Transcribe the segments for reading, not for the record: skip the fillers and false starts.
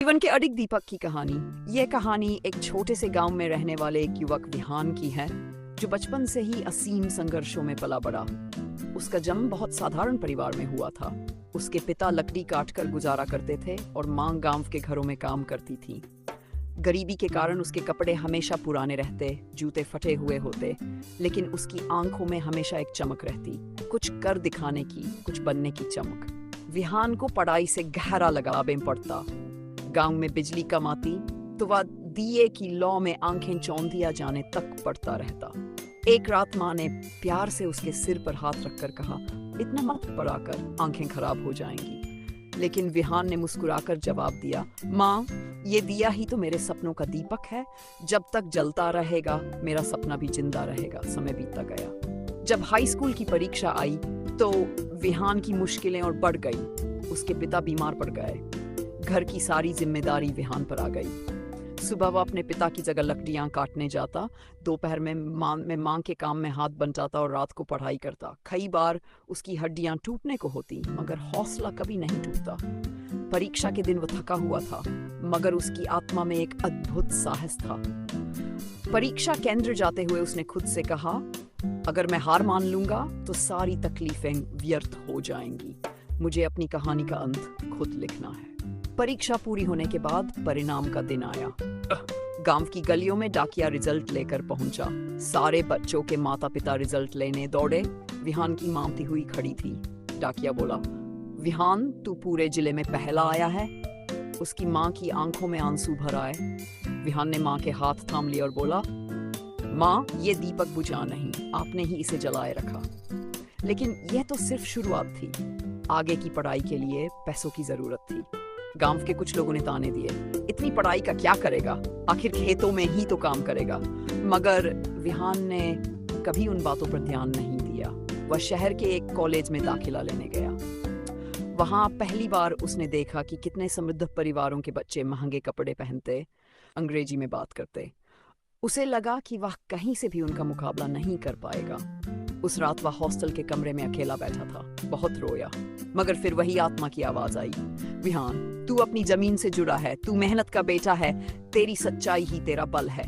जीवन के अडिग दीपक की कहानी। यह कहानी एक छोटे से गांव में रहने वाले एक युवक विहान की है, जो बचपन से ही असीम संघर्षों में पला बड़ा। उसका जन्म बहुत साधारण परिवार में हुआ था। उसके पिता लकड़ी काटकर गुजारा करते थे और मां गांव के घरों में काम करती थी। गरीबी के कारण उसके कपड़े हमेशा पुराने रहते, जूते फटे हुए होते, लेकिन उसकी आंखों में हमेशा एक चमक रहती, कुछ कर दिखाने की, कुछ बनने की चमक। विहान को पढ़ाई से गहरा लगाव पड़ता। गांव में बिजली कम आती तो वह दिए की लौ में आंखें चौंधिया जाने तक पड़ता रहता। एक रात माँ ने प्यार से उसके सिर पर हाथ रखकर कहा, इतना मत पड़ा कर, आंखें खराब हो जाएंगी। लेकिन विहान ने मुस्कुराकर जवाब दिया, माँ, ये दिया ही तो मेरे सपनों का दीपक है। जब तक जलता रहेगा मेरा सपना भी जिंदा रहेगा। समय बीतता गया। जब हाई स्कूल की परीक्षा आई तो विहान की मुश्किलें और बढ़ गई। उसके पिता बीमार पड़ गए। घर की सारी जिम्मेदारी विहान पर आ गई। सुबह वह अपने पिता की जगह लकड़ियां काटने जाता, दोपहर में मां के काम में हाथ बंटाता और रात को पढ़ाई करता। कई बार उसकी हड्डियां टूटने को होती, मगर हौसला कभी नहीं टूटता। परीक्षा के दिन वो थका हुआ था, मगर उसकी आत्मा में एक अद्भुत साहस था। परीक्षा केंद्र जाते हुए उसने खुद से कहा, अगर मैं हार मान लूंगा तो सारी तकलीफें व्यर्थ हो जाएंगी। मुझे अपनी कहानी का अंत खुद लिखना है। परीक्षा पूरी होने के बाद परिणाम का दिन आया। गांव की गलियों में डाकिया रिजल्ट लेकर पहुंचा। सारे बच्चों के माता पिता रिजल्ट लेने दौड़े। विहान की मामती हुई खड़ी थी। डाकिया बोला, विहान, तू पूरे जिले में पहला आया है। उसकी माँ की आंखों में आंसू भर आए। विहान ने माँ के हाथ थाम लिया और बोला, माँ, ये दीपक बुझा नहीं, आपने ही इसे जलाए रखा। लेकिन यह तो सिर्फ शुरुआत थी। आगे की पढ़ाई के लिए पैसों की जरूरत थी। गांव के कुछ लोगों ने ताने दिए, इतनी पढ़ाई का क्या करेगा, आखिर खेतों में ही तो काम करेगा। मगर विहान ने कभी उन बातों पर ध्यान नहीं दिया। वह शहर के एक कॉलेज में दाखिला लेने गया। वहां पहली बार उसने देखा कि कितने समृद्ध परिवारों के बच्चे महंगे कपड़े पहनते, अंग्रेजी में बात करते। उसे लगा कि वह कहीं से भी उनका मुकाबला नहीं कर पाएगा। उस रात वह हॉस्टल के कमरे में अकेला बैठा था। बहुत रोया, मगर फिर वही आत्मा की आवाज आई, विहान, तू अपनी जमीन से जुड़ा है, तू मेहनत का बेटा है, तेरी सच्चाई ही तेरा बल है।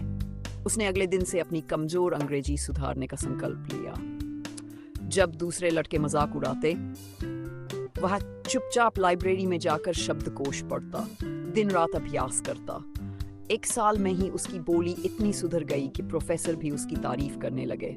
उसने अगले दिन से अपनी कमजोर अंग्रेजी सुधारने का संकल्प लिया। जब दूसरे लड़के मजाक उड़ाते, वह चुपचाप लाइब्रेरी में जाकर शब्दकोश पढ़ता, दिन रात अभ्यास करता। एक साल में ही उसकी बोली इतनी सुधर गई कि प्रोफेसर भी उसकी तारीफ करने लगे।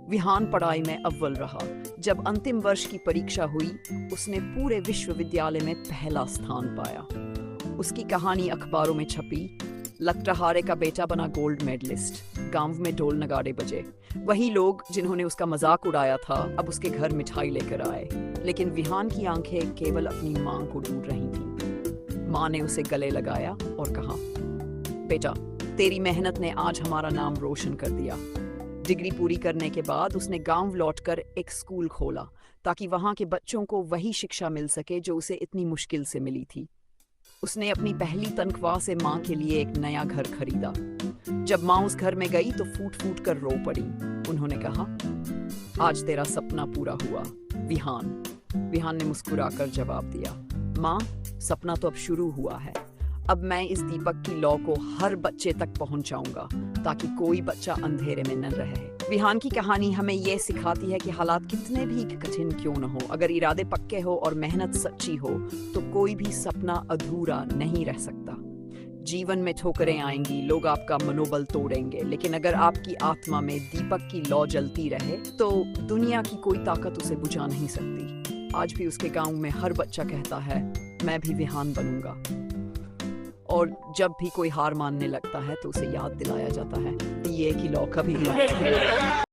विहान पढ़ाई में अव्वल रहा। जब अंतिम वर्ष की परीक्षा हुई, उसने पूरे विश्वविद्यालय में पहला स्थान पाया। उसकी कहानी अखबारों में छपी। लकड़हारे का बेटा बना गोल्ड मेडलिस्ट। गांव में ढोल नगाड़े बजे। वही लोग जिन्होंने उसका मजाक उड़ाया था अब उसके घर मिठाई लेकर आए। लेकिन विहान की आंखें केवल अपनी मां को ढूंढ रही थीं। मां ने उसे गले लगाया और कहा, बेटा, तेरी मेहनत ने आज हमारा नाम रोशन कर दिया। डिग्री पूरी करने के बाद उसने गांव लौटकर एक स्कूल खोला, ताकि वहां के बच्चों को वही शिक्षा मिल सके जो उसे इतनी मुश्किल से मिली थी। उसने अपनी पहली तनख्वाह से मां के लिए एक नया घर खरीदा। जब मां उस घर में गई तो फूट फूट कर रो पड़ी। उन्होंने कहा, आज तेरा सपना पूरा हुआ, विहान। विहान ने मुस्कुराकर जवाब दिया, मां, सपना तो अब शुरू हुआ है। अब मैं इस दीपक की लौ को हर बच्चे तक पहुंचाऊंगा, ताकि कोई बच्चा अंधेरे में न रहे। विहान की कहानी हमें यह सिखाती है कि हालात कितने भी कठिन क्यों न हो, अगर इरादे पक्के हो और मेहनत सच्ची हो तो कोई भी सपना अधूरा नहीं रह सकता। जीवन में ठोकरें आएंगी, लोग आपका मनोबल तोड़ेंगे, लेकिन अगर आपकी आत्मा में दीपक की लौ जलती रहे तो दुनिया की कोई ताकत उसे बुझा नहीं सकती। आज भी उसके गांव में हर बच्चा कहता है, मैं भी विहान बनूंगा। और जब भी कोई हार मानने लगता है तो उसे याद दिलाया जाता है, दिए की लौ कभी मत